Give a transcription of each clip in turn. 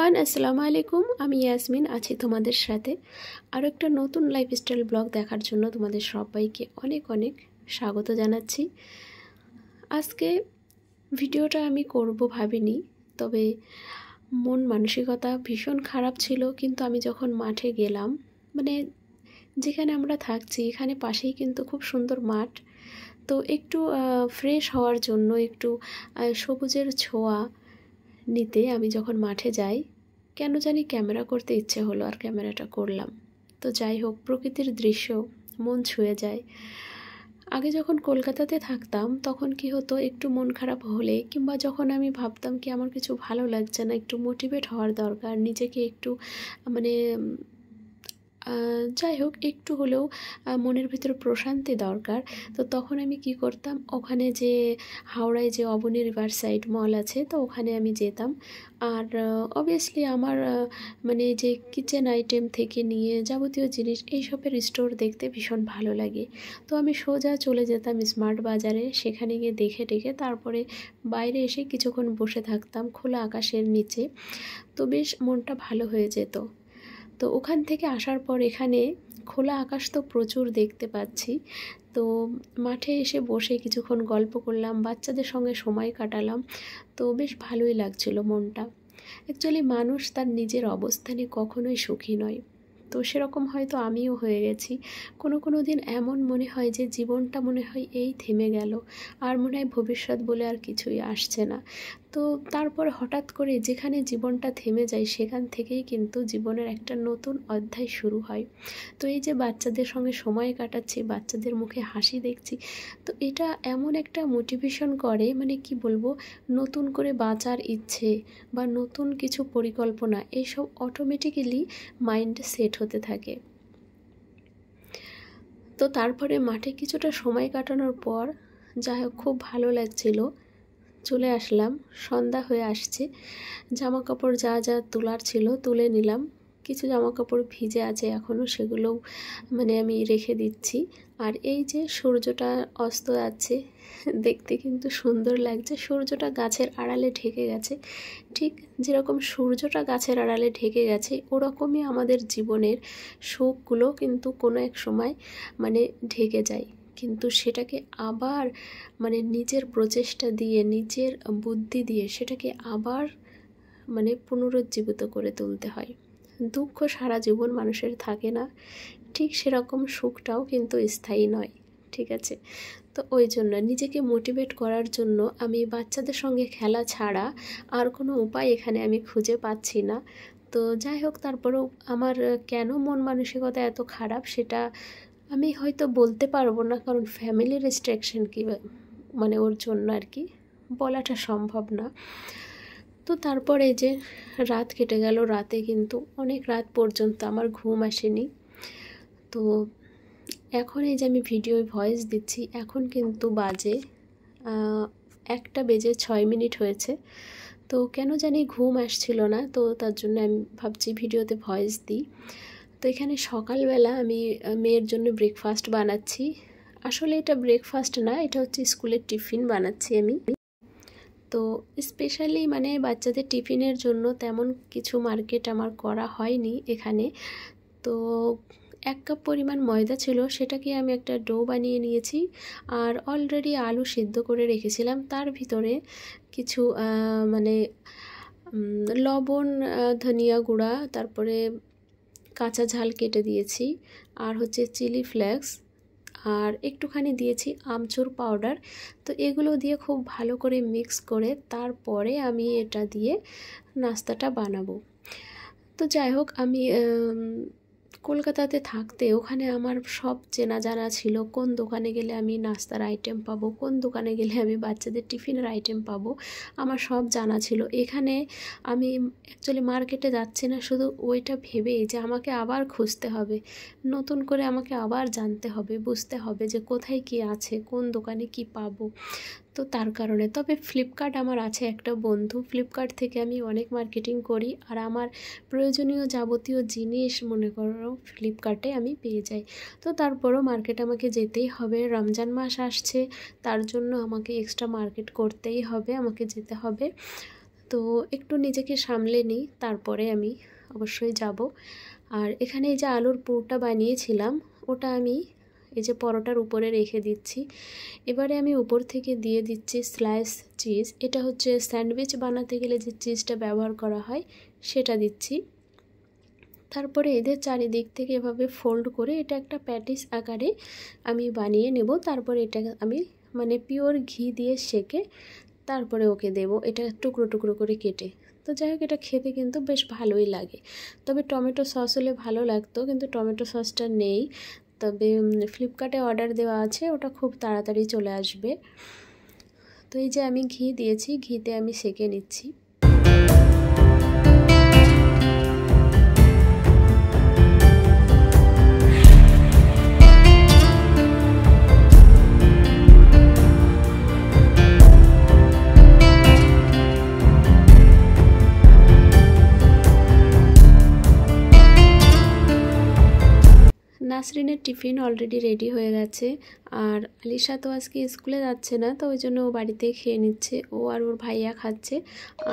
Everyone, আসসালামু আলাইকুম। আমি ইয়াসমিন আছি তোমাদের সাথে আরও একটা নতুন লাইফস্টাইল ব্লগ দেখার জন্য তোমাদের সবাইকে অনেক অনেক স্বাগত জানাচ্ছি। আজকে ভিডিওটা আমি করব ভাবিনি, তবে মন মানসিকতা ভীষণ খারাপ ছিল। কিন্তু আমি যখন মাঠে গেলাম, মানে যেখানে আমরা থাকছি এখানে পাশেই কিন্তু খুব সুন্দর মাঠ, তো একটু ফ্রেশ হওয়ার জন্য, একটু সবুজের ছোঁয়া নিতে আমি যখন মাঠে যাই, কেন জানি ক্যামেরা করতে ইচ্ছে হলো আর ক্যামেরাটা করলাম। তো যাই হোক, প্রকৃতির দৃশ্য মন ছুঁয়ে যায়। আগে যখন কলকাতাতে থাকতাম তখন কি হতো, একটু মন খারাপ হলে কিংবা যখন আমি ভাবতাম কি আমার কিছু ভালো লাগছে না, একটু মোটিভেট হওয়ার দরকার, নিজেকে একটু মানে যাই হোক একটু হলেও মনের ভিতরে প্রশান্তি দরকার, তো তখন আমি কি করতাম, ওখানে যে হাওড়ায় যে অবনী রিভার সাইড মল আছে, তো ওখানে আমি যেতাম। আর অবভিয়াসলি আমার মানে যে কিচেন আইটেম থেকে নিয়ে যাবতীয় জিনিস এইসবের স্টোর দেখতে ভীষণ ভালো লাগে। তো আমি সোজা চলে যেতাম স্মার্ট বাজারে, সেখানে গিয়ে দেখে টেখে তারপরে বাইরে এসে কিছুক্ষণ বসে থাকতাম খোলা আকাশের নিচে, তো বেশ মনটা ভালো হয়ে যেত। তো ওখান থেকে আসার পর এখানে খোলা আকাশ তো প্রচুর দেখতে পাচ্ছি, তো মাঠে এসে বসে কিছুক্ষণ গল্প করলাম, বাচ্চাদের সঙ্গে সময় কাটালাম, তো বেশ ভালোই লাগছিল মনটা। অ্যাকচুয়ালি মানুষ তার নিজের অবস্থানে কখনোই সুখী নয়, তো সেরকম হয়তো আমিও হয়ে গেছি। কোনো দিন এমন মনে হয় যে জীবনটা মনে হয় এই থেমে গেল, আর মনে হয় ভবিষ্যৎ বলে আর কিছুই আসছে না। তো তারপর হঠাৎ করে যেখানে জীবনটা থেমে যায় সেখান থেকেই কিন্তু জীবনের একটা নতুন অধ্যায় শুরু হয়। তো এই যে বাচ্চাদের সঙ্গে সময় কাটাচ্ছি, বাচ্চাদের মুখে হাসি দেখছি, তো এটা এমন একটা মোটিভেশন করে, মানে কি বলবো, নতুন করে বাঁচার ইচ্ছে বা নতুন কিছু পরিকল্পনা এইসব অটোমেটিক্যালি মাইন্ডে সেট হতে থাকে। তো তারপরে মাঠে কিছুটা সময় কাটানোর পর যাই হোক খুব ভালো লাগছিল, চলে আসলাম। সন্ধ্যা হয়ে আসছে, জামা কাপড় যা যা তোলার ছিল তুলে নিলাম। কিছু জামা কাপড় ভিজে আছে এখনও, সেগুলোও মানে আমি রেখে দিচ্ছি। আর এই যে সূর্যটা অস্ত যাচ্ছে, দেখতে কিন্তু সুন্দর লাগছে। সূর্যটা গাছের আড়ালে ঢেকে গেছে, ঠিক যেরকম সূর্যটা গাছের আড়ালে ঢেকে গেছে ওরকমই আমাদের জীবনের সুখগুলো কিন্তু কোনো এক সময় মানে ঢেকে যায়, কিন্তু সেটাকে আবার মানে নিজের প্রচেষ্টা দিয়ে, নিজের বুদ্ধি দিয়ে সেটাকে আবার মানে পুনরুজ্জীবিত করে তুলতে হয়। দুঃখ সারা জীবন মানুষের থাকে না, ঠিক সেরকম সুখটাও কিন্তু স্থায়ী নয়, ঠিক আছে? তো ওই জন্য নিজেকে মোটিভেট করার জন্য আমি বাচ্চাদের সঙ্গে খেলা ছাড়া আর কোনো উপায় এখানে আমি খুঁজে পাচ্ছি না। তো যাই হোক, তারপরেও আমার কেন মন মানসিকতা এত খারাপ সেটা আমি হয়তো বলতে পারবো না, কারণ ফ্যামিলি রেস্ট্রিকশন কি মানে ওর জন্য আর কি বলাটা সম্ভব না। তো তারপরে যে রাত কেটে গেল, রাতে কিন্তু অনেক রাত পর্যন্ত আমার ঘুম আসেনি। তো এখন এই যে আমি ভিডিও ভয়েস দিচ্ছি, এখন কিন্তু বাজে 1:06 হয়েছে। তো কেন জানি ঘুম আসছিল না, তো তার জন্য আমি ভাবছি ভিডিওতে ভয়েস দিই। তো এখানে সকালবেলা আমি মেয়ের জন্য ব্রেকফাস্ট বানাচ্ছি। আসলে এটা ব্রেকফাস্ট না, এটা হচ্ছে স্কুলের টিফিন বানাচ্ছি আমি। তো স্পেশালি মানে বাচ্চাদের টিফিনের জন্য তেমন কিছু মার্কেট আমার করা হয়নি এখানে। তো 1 কাপ পরিমাণ ময়দা ছিল, সেটাকে আমি একটা ডো বানিয়ে নিয়েছি। আর অলরেডি আলু সিদ্ধ করে রেখেছিলাম, তার ভিতরে কিছু মানে লবণ, ধনিয়া গুঁড়া, তারপরে কাঁচা ঝাল কেটে দিয়েছি, আর হচ্ছে চিলি ফ্লেক্স, আর একটুখানি দিয়েছি আমচুর পাউডার। তো এগুলো দিয়ে খুব ভালো করে মিক্স করে তারপরে আমি এটা দিয়ে নাস্তাটা বানাবো। তো যাই হোক, আমি কলকাতাতে থাকতে ওখানে আমার সব চেনা জানা ছিল, কোন দোকানে গেলে আমি নাস্তার আইটেম পাবো, কোন দোকানে গেলে আমি বাচ্চাদের টিফিনের আইটেম পাবো, আমার সব জানা ছিল। এখানে আমি অ্যাকচুয়ালি মার্কেটে যাচ্ছি না শুধু ওইটা ভেবেই যে আমাকে আবার খুঁজতে হবে, নতুন করে আমাকে আবার জানতে হবে, বুঝতে হবে যে কোথায় কি আছে, কোন দোকানে কি পাবো। তো তার কারণে তবে ফ্লিপকার্ট আমার আছে একটা বন্ধু, ফ্লিপকার্ট থেকে আমি অনেক মার্কেটিং করি, আর আমার প্রয়োজনীয় যাবতীয় জিনিস মনে করো ফ্লিপকার্টে আমি পেয়ে যাই। তো তারপরও মার্কেট আমাকে যেতেই হবে, রমজান মাস আসছে, তার জন্য আমাকে এক্সট্রা মার্কেট করতেই হবে, আমাকে যেতে হবে। তো একটু নিজেকে সামলে নিই, তারপরে আমি অবশ্যই যাব। আর এখানে এই যে আলুর পুরটা বানিয়েছিলাম ওটা আমি এই যে পরোটার উপরে রেখে দিচ্ছি। এবারে আমি উপর থেকে দিয়ে দিচ্ছি স্লাইস চিজ। এটা হচ্ছে স্যান্ডউইচ বানাতে গেলে যে চিজটা ব্যবহার করা হয় সেটা দিচ্ছি। তারপরে এদের চারিদিক থেকে এভাবে ফোল্ড করে এটা একটা প্যাটিস আকারে আমি বানিয়ে নেব। তারপরে এটা আমি মানে পিওর ঘি দিয়ে সেকে তারপরে ওকে দেব, এটা টুকরো টুকরো করে কেটে। তো যাই হোক, এটা খেতে কিন্তু বেশ ভালোই লাগে। তবে টমেটো সস হলে ভালো লাগতো, কিন্তু টমেটো সসটা নেই। তবে ফ্লিপকার্টে অর্ডার দেওয়া আছে, ওটা খুব তাড়াতাড়ি চলে আসবে। তো এই যে আমি ঘি দিয়েছি, ঘিতে আমি সেকে নিচ্ছি। নাসরিনের টিফিন অলরেডি রেডি হয়ে গেছে, আর আলিশা তো আজকে স্কুলে যাচ্ছে না, তো ওই জন্য ও বাড়িতেই খেয়ে নিচ্ছে। ও আর ওর ভাইয়া খাচ্ছে।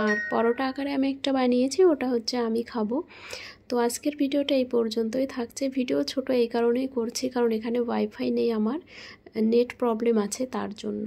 আর পরোটা আকারে আমি একটা বানিয়েছি, ওটা হচ্ছে আমি খাবো। তো আজকের ভিডিওটা এই পর্যন্তই থাকছে। ভিডিও ছোট এই কারণেই করছি কারণ এখানে ওয়াইফাই নেই, আমার নেট প্রবলেম আছে তার জন্য।